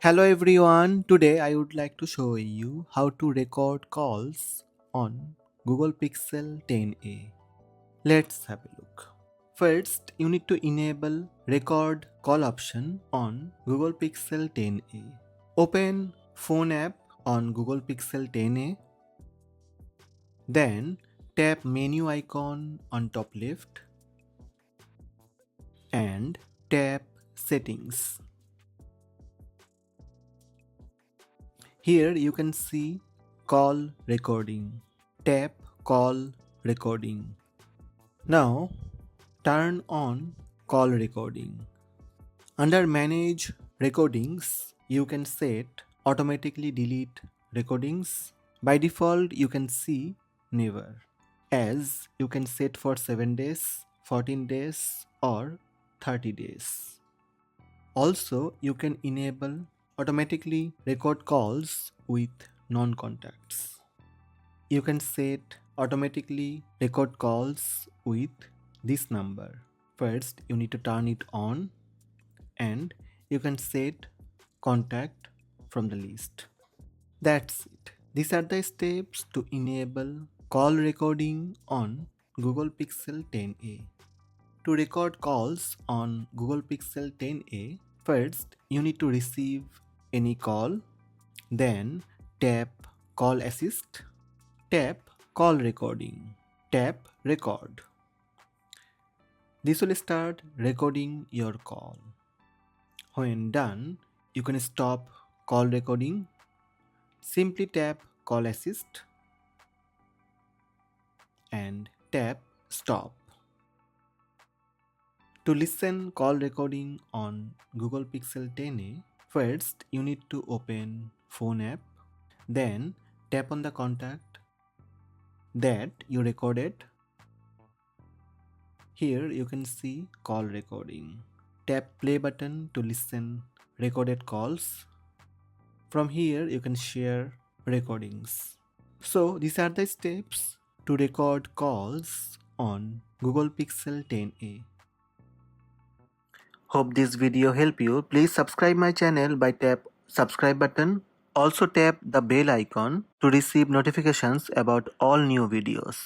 Hello everyone, today I would like to show you how to record calls on Google Pixel 10a. Let's have a look. First, you need to enable record call option on Google Pixel 10a. Open phone app on Google Pixel 10a. Then tap menu icon on top left and tap settings. Here you can see call recording. Tap call recording. Now turn on call recording. Under manage recordings, you can set automatically delete recordings. By default, you can see never, as you can set for 7 days, 14 days or 30 days. Also, you can enable automatically record calls with non-contacts. You can set automatically record calls with this number. First, you need to turn it on and you can set contact from the list. That's it. These are the steps to enable call recording on Google Pixel 10a. To record calls on Google Pixel 10a, first you need to receive any call, then tap Call Assist, tap Call Recording, tap Record. This will start recording your call. When done, you can stop call recording. Simply tap Call Assist and tap Stop. To listen call recording on Google Pixel 10a, first you need to open phone app, then tap on the contact that you recorded. Here you can see call recording. Tap play button to listen recorded calls. From here you can share recordings. So these are the steps to record calls on Google Pixel 10a. Hope this video help you. Please subscribe my channel by tap subscribe button. Also tap the bell icon to receive notifications about all new videos.